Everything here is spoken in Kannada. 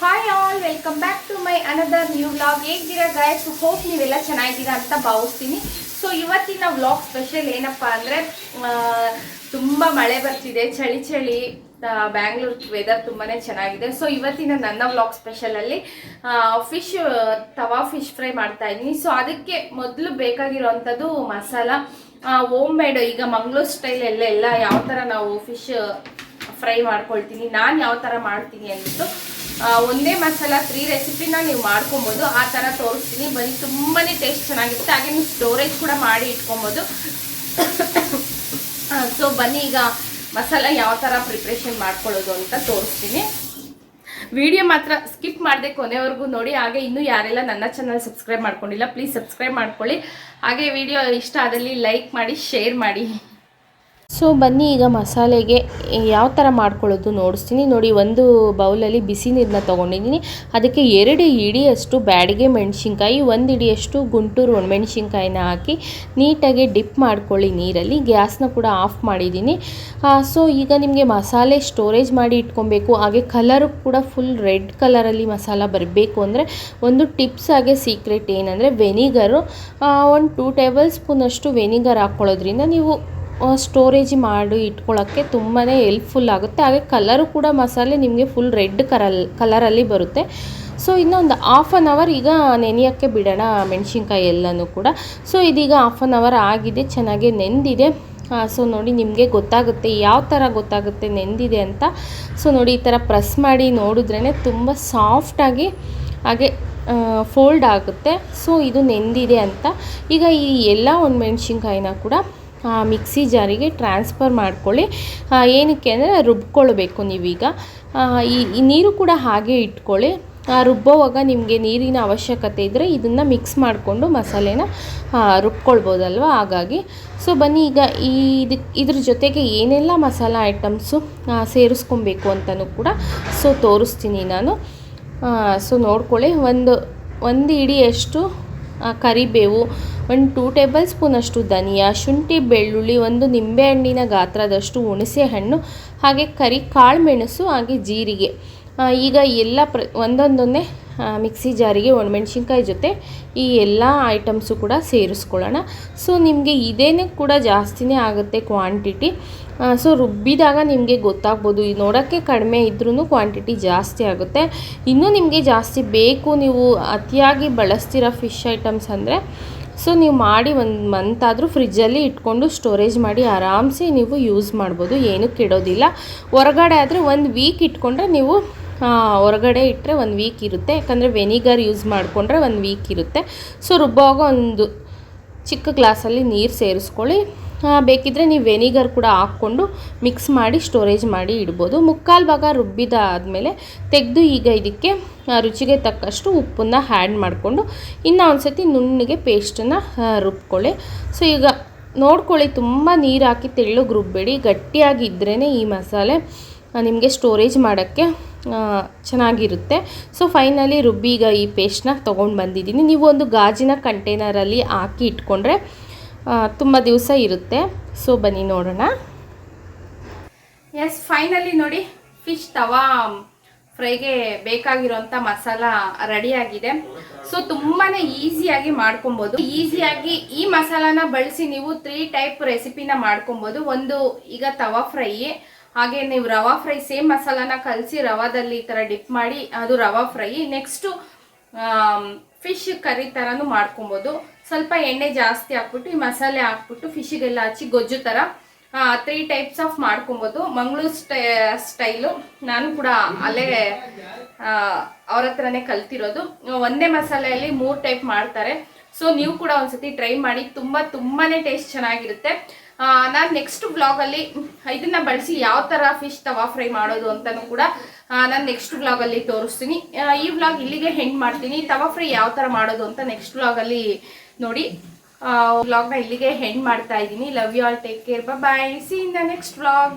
Hi all, welcome back to my another new vlog. ಹೇಗಿದ್ದೀರಾ ಗಾಯ್ಸ್? ಹೋಪ್ ನೀವೆಲ್ಲ ಚೆನ್ನಾಗಿದ್ದೀರಾ ಅಂತ ಭಾವಿಸ್ತೀನಿ. ಸೊ ಇವತ್ತಿನ ವ್ಲಾಗ್ ಸ್ಪೆಷಲ್ ಏನಪ್ಪ ಅಂದರೆ, ತುಂಬ ಮಳೆ ಬರ್ತಿದೆ, ಚಳಿ ಚಳಿ. ಬ್ಯಾಂಗ್ಳೂರ್ ವೆದರ್ ತುಂಬಾ ಚೆನ್ನಾಗಿದೆ. ಸೊ ಇವತ್ತಿನ ನನ್ನ ವ್ಲಾಗ್ ಸ್ಪೆಷಲಲ್ಲಿ ತವಾ ಫಿಶ್ ಫ್ರೈ ಮಾಡ್ತಾ ಇದ್ದೀನಿ. ಸೊ ಅದಕ್ಕೆ ಮೊದಲು ಬೇಕಾಗಿರೋವಂಥದ್ದು ಮಸಾಲ ಹೋಮ್ ಮೇಡ್. ಈಗ ಮಂಗಳೂರು ಸ್ಟೈಲ್ ಎಲ್ಲ ಯಾವ ಥರ ನಾವು ಫಿಶ್ ಫ್ರೈ ಮಾಡ್ಕೊಳ್ತೀನಿ, ನಾನು ಯಾವ ಥರ ಮಾಡ್ತೀನಿ ಅಂದ್ಬಿಟ್ಟು ಒಂದೇ ಮಸಾಲ 3 ರೆಸಿಪಿನ ನೀವು ಮಾಡ್ಕೊಬೋದು. ಆ ಥರ ತೋರಿಸ್ತೀನಿ ಬನ್ನಿ. ತುಂಬಾ ಟೇಸ್ಟ್ ಚೆನ್ನಾಗಿರುತ್ತೆ. ಹಾಗೆ ನೀವು ಸ್ಟೋರೇಜ್ ಕೂಡ ಮಾಡಿ ಇಟ್ಕೊಬೋದು. ಸೊ ಬನ್ನಿ, ಈಗ ಮಸಾಲ ಯಾವ ಥರ ಪ್ರಿಪ್ರೇಷನ್ ಮಾಡ್ಕೊಳ್ಳೋದು ಅಂತ ತೋರಿಸ್ತೀನಿ. ವಿಡಿಯೋ ಮಾತ್ರ ಸ್ಕಿಪ್ ಮಾಡದೆ ಕೊನೆವರೆಗೂ ನೋಡಿ. ಹಾಗೆ ಇನ್ನೂ ಯಾರೆಲ್ಲ ನನ್ನ ಚಾನಲ್ ಸಬ್ಸ್ಕ್ರೈಬ್ ಮಾಡ್ಕೊಂಡಿಲ್ಲ, ಪ್ಲೀಸ್ ಸಬ್ಸ್ಕ್ರೈಬ್ ಮಾಡ್ಕೊಳ್ಳಿ. ಹಾಗೆ ವಿಡಿಯೋ ಇಷ್ಟ ಆದಲ್ಲಿ ಲೈಕ್ ಮಾಡಿ, ಶೇರ್ ಮಾಡಿ. ಸೊ ಬನ್ನಿ, ಈಗ ಮಸಾಲೆಗೆ ಯಾವ ಥರ ಮಾಡ್ಕೊಳ್ಳೋದು ನೋಡಿಸ್ತೀನಿ ನೋಡಿ. ಒಂದು ಬೌಲಲ್ಲಿ ಬಿಸಿ ನೀರನ್ನ ತೊಗೊಂಡಿದ್ದೀನಿ. ಅದಕ್ಕೆ 2 ಹಿಡಿಯಷ್ಟು ಬ್ಯಾಡಿಗೆ ಮೆಣಸಿನ್ಕಾಯಿ, 1 ಹಿಡಿಯಷ್ಟು ಗುಂಟೂರು ಒಣಮೆಣಸಿನ್ಕಾಯಿನ ಹಾಕಿ ನೀಟಾಗಿ ಡಿಪ್ ಮಾಡ್ಕೊಳ್ಳಿ ನೀರಲ್ಲಿ. ಗ್ಯಾಸ್ನ ಕೂಡ ಆಫ್ ಮಾಡಿದ್ದೀನಿ. ಸೊ ಈಗ ನಿಮಗೆ ಮಸಾಲೆ ಸ್ಟೋರೇಜ್ ಮಾಡಿ ಇಟ್ಕೊಬೇಕು. ಹಾಗೆ ಕಲರು ಕೂಡ ಫುಲ್ ರೆಡ್ ಕಲರಲ್ಲಿ ಮಸಾಲ ಬರಬೇಕು ಅಂದರೆ ಒಂದು ಟಿಪ್ಸ್ ಹಾಗೆ ಸೀಕ್ರೆಟ್ ಏನಂದರೆ ವೆನಿಗರು. 1 2 ಟೇಬಲ್ ಸ್ಪೂನಷ್ಟು ವೆನಿಗರ್ ಹಾಕ್ಕೊಳ್ಳೋದ್ರಿಂದ ನೀವು ಸ್ಟೋರೇಜ್ ಮಾಡಿ ಇಟ್ಕೊಳ್ಳೋಕ್ಕೆ ತುಂಬಾ ಹೆಲ್ಪ್ಫುಲ್ ಆಗುತ್ತೆ. ಹಾಗೆ ಕಲರು ಕೂಡ ಮಸಾಲೆ ನಿಮಗೆ ಫುಲ್ ರೆಡ್ ಕಲರಲ್ಲಿ ಬರುತ್ತೆ. ಸೊ ಇನ್ನೊಂದು ಹಾಫ್ ಆನ್ ಅವರ್ ಈಗ ನೆನೆಯೋಕ್ಕೆ ಬಿಡೋಣ ಮೆಣಸಿನ್ಕಾಯಿ ಎಲ್ಲನೂ ಕೂಡ. ಸೊ ಇದೀಗ ಹಾಫ್ ಆನ್ ಅವರ್ ಆಗಿದೆ, ಚೆನ್ನಾಗಿ ನೆಂದಿದೆ. ಸೊ ನೋಡಿ, ನಿಮಗೆ ಗೊತ್ತಾಗುತ್ತೆ ಯಾವ ಥರ ಗೊತ್ತಾಗುತ್ತೆ ನೆಂದಿದೆ ಅಂತ. ಸೊ ನೋಡಿ, ಈ ಥರ ಪ್ರೆಸ್ ಮಾಡಿ ನೋಡಿದ್ರೇ ತುಂಬ ಸಾಫ್ಟಾಗಿ ಹಾಗೆ ಫೋಲ್ಡ್ ಆಗುತ್ತೆ. ಸೊ ಇದು ನೆಂದಿದೆ ಅಂತ. ಈಗ ಈ ಎಲ್ಲ ಒಣಮೆಣಸಿನ್ಕಾಯಿನ ಕೂಡ ಮಿಕ್ಸಿ ಜಾರಿಗೆ ಟ್ರಾನ್ಸ್ಫರ್ ಮಾಡ್ಕೊಳ್ಳಿ. ಏನಕ್ಕೆ ಅಂದರೆ ರುಬ್ಕೊಳ್ಬೇಕು ನೀವೀಗ. ಈ ನೀರು ಕೂಡ ಹಾಗೆ ಇಟ್ಕೊಳ್ಳಿ. ರುಬ್ಬೋವಾಗ ನಿಮಗೆ ನೀರಿನ ಅವಶ್ಯಕತೆ ಇದ್ದರೆ ಇದನ್ನು ಮಿಕ್ಸ್ ಮಾಡಿಕೊಂಡು ಮಸಾಲೆನ ರುಬ್ಕೊಳ್ಬೋದಲ್ವ, ಹಾಗಾಗಿ. ಸೊ ಬನ್ನಿ, ಈಗ ಇದ್ರ ಜೊತೆಗೆ ಏನೆಲ್ಲ ಮಸಾಲ ಐಟಮ್ಸು ಸೇರಿಸ್ಕೊಬೇಕು ಅಂತಲೂ ಕೂಡ ತೋರಿಸ್ತೀನಿ ನಾನು. ಸೊ ನೋಡ್ಕೊಳ್ಳಿ. ಒಂದು ಹಿಡಿಯಷ್ಟು ಕರಿಬೇವು, 1 2 ಟೇಬಲ್ ಸ್ಪೂನಷ್ಟು ಧನಿಯಾ, ಶುಂಠಿ ಬೆಳ್ಳುಳ್ಳಿ, 1 ನಿಂಬೆಹಣ್ಣಿನ ಗಾತ್ರದಷ್ಟು ಹುಣಸೆ ಹಣ್ಣು, ಹಾಗೆ ಕಾಳು ಮೆಣಸು, ಹಾಗೆ ಜೀರಿಗೆ. ಈಗ ಎಲ್ಲ ಒಂದೊಂದನ್ನೇ ಮಿಕ್ಸಿ ಜಾರಿಗೆ ಒಣಮೆಣ್ಸಿನ್ಕಾಯಿ ಜೊತೆ ಈ ಎಲ್ಲ ಐಟಮ್ಸು ಕೂಡ ಸೇರಿಸ್ಕೊಳ್ಳೋಣ. ಸೊ ನಿಮಗೆ ಇದೇನೇ ಕೂಡ ಜಾಸ್ತಿನೇ ಆಗುತ್ತೆ ಕ್ವಾಂಟಿಟಿ. ಸೊ ರುಬ್ಬಿದಾಗ ನಿಮಗೆ ಗೊತ್ತಾಗ್ಬೋದು, ನೋಡೋಕ್ಕೆ ಕಡಿಮೆ ಇದ್ರೂ ಕ್ವಾಂಟಿಟಿ ಜಾಸ್ತಿ ಆಗುತ್ತೆ. ಇನ್ನೂ ನಿಮಗೆ ಜಾಸ್ತಿ ಬೇಕು, ನೀವು ಅತಿಯಾಗಿ ಬಳಸ್ತಿರೋ ಫಿಶ್ ಐಟಮ್ಸ್ ಅಂದರೆ ಸೊ ನೀವು ಮಾಡಿ 1 ಮಂತ್ ಆದರೂ ಫ್ರಿಜ್ಜಲ್ಲಿ ಇಟ್ಕೊಂಡು ಸ್ಟೋರೇಜ್ ಮಾಡಿ ಆರಾಮ್ಸೆ ನೀವು ಯೂಸ್ ಮಾಡ್ಬೋದು, ಏನೂ ಕೆಡೋದಿಲ್ಲ. ಹೊರಗಡೆ ಆದರೆ 1 ವೀಕ್ ಇಟ್ಕೊಂಡ್ರೆ ನೀವು ಹೊರಗಡೆ ಇಟ್ಟರೆ 1 ವೀಕ್ ಇರುತ್ತೆ. ಯಾಕಂದರೆ ವೆನಿಗರ್ ಯೂಸ್ ಮಾಡಿಕೊಂಡ್ರೆ 1 ವೀಕ್ ಇರುತ್ತೆ. ಸೊ ರುಬ್ಬುವಾಗ ಒಂದು ಚಿಕ್ಕ ಗ್ಲಾಸಲ್ಲಿ ನೀರು ಸೇರಿಸ್ಕೊಳ್ಳಿ. ಬೇಕಿದ್ದರೆ ನೀವು ವೆನಿಗರ್ ಕೂಡ ಹಾಕ್ಕೊಂಡು ಮಿಕ್ಸ್ ಮಾಡಿ ಸ್ಟೋರೇಜ್ ಮಾಡಿ ಇಡ್ಬೋದು. 3/4 ಭಾಗ ರುಬ್ಬಿದಾದಮೇಲೆ ತೆಗೆದು ಈಗ ಇದಕ್ಕೆ ರುಚಿಗೆ ತಕ್ಕಷ್ಟು ಉಪ್ಪನ್ನು ಆ್ಯಡ್ ಮಾಡಿಕೊಂಡು ಇನ್ನೂ ಒಂದು ಸತಿ ನುಣ್ಣಗೆ ಪೇಸ್ಟನ್ನು ರುಬ್ಕೊಳ್ಳಿ. ಸೊ ಈಗ ನೋಡ್ಕೊಳ್ಳಿ, ತುಂಬ ನೀರು ಹಾಕಿ ತೆಳ್ಳಗೆ ರುಬ್ಬೇಡಿ, ಗಟ್ಟಿಯಾಗಿದ್ರೇ ಈ ಮಸಾಲೆ ನಿಮಗೆ ಸ್ಟೋರೇಜ್ ಮಾಡೋಕ್ಕೆ ಚೆನ್ನಾಗಿರುತ್ತೆ. ಸೊ ಫೈನಲಿ ರುಬ್ಬಿ ಈಗ ಈ ಪೇಸ್ಟನ್ನ ತೊಗೊಂಡು ಬಂದಿದ್ದೀನಿ. ನೀವು ಒಂದು ಗಾಜಿನ ಕಂಟೈನರಲ್ಲಿ ಹಾಕಿ ಇಟ್ಕೊಂಡ್ರೆ ತುಂಬ ದಿವಸ ಇರುತ್ತೆ. ಸೊ ಬನ್ನಿ ನೋಡೋಣ. ಎಸ್, ಫೈನಲಿ ನೋಡಿ, ಫಿಶ್ ತವಾ ಫ್ರೈಗೆ ಬೇಕಾಗಿರೋಂಥ ಮಸಾಲ ರೆಡಿಯಾಗಿದೆ. ಸೊ ತುಂಬಾ ಈಸಿಯಾಗಿ ಮಾಡ್ಕೊಬೋದು. ಈಸಿಯಾಗಿ ಈ ಮಸಾಲಾನ ಬಳಸಿ ನೀವು 3 ಟೈಪ್ ರೆಸಿಪಿನ ಮಾಡ್ಕೊಬೋದು. ಒಂದು ಈಗ ತವಾ ಫ್ರೈ, ಹಾಗೆ ನೀವು ರವಾ ಫ್ರೈ ಸೇಮ್ ಮಸಾಲಾನ ಕಲಸಿ ರವಾದಲ್ಲಿ ಈ ಥರ ಡಿಪ್ ಮಾಡಿ ಅದು ರವಾ ಫ್ರೈ. ನೆಕ್ಸ್ಟು ಫಿಶ್ ಕರಿ ಥರನೂ ಮಾಡ್ಕೊಬೋದು. ಸ್ವಲ್ಪ ಎಣ್ಣೆ ಜಾಸ್ತಿ ಹಾಕ್ಬಿಟ್ಟು ಈ ಮಸಾಲೆ ಹಾಕ್ಬಿಟ್ಟು ಫಿಶಿಗೆಲ್ಲ ಹಚ್ಚಿ ಗೊಜ್ಜು ಥರ 3 ಟೈಪ್ಸ್ ಆಫ್ ಮಾಡ್ಕೊಬೋದು. ಮಂಗಳೂರು ಸ್ಟೈಲು. ನಾನು ಕೂಡ ಅಲ್ಲೇ ಅವ್ರ ಹತ್ರನೇ ಕಲ್ತಿರೋದು. ಒಂದೇ ಮಸಾಲೆಯಲ್ಲಿ 3 ಟೈಪ್ ಮಾಡ್ತಾರೆ. ಸೊ ನೀವು ಕೂಡ ಒಂದ್ಸತಿ ಟ್ರೈ ಮಾಡಿ, ತುಂಬಾ ಟೇಸ್ಟ್ ಚೆನ್ನಾಗಿರುತ್ತೆ. ನಾನು ನೆಕ್ಸ್ಟ್ ವ್ಲಾಗಲ್ಲಿ ಇದನ್ನ ಬಳಸಿ ಯಾವ ಥರ ಫಿಶ್ ತವಾ ಫ್ರೈ ಮಾಡೋದು ಅಂತಲೂ ಕೂಡ ನಾನು ನೆಕ್ಸ್ಟ್ ವ್ಲಾಗಲ್ಲಿ ತೋರಿಸ್ತೀನಿ. ಈ ವ್ಲಾಗ್ ಇಲ್ಲಿಗೆ ಹೆಂಡ್ ಮಾಡ್ತೀನಿ. ತವಾ ಫ್ರೈ ಯಾವ ಥರ ಮಾಡೋದು ಅಂತ ನೆಕ್ಸ್ಟ್ ವ್ಲಾಗಲ್ಲಿ ನೋಡಿ. ವ್ಲಾಗ್ನ ಇಲ್ಲಿಗೆ ಹೆಂಡ್ ಮಾಡ್ತಾ ಇದ್ದೀನಿ. Love you all, take care, bye, see in the next vlog.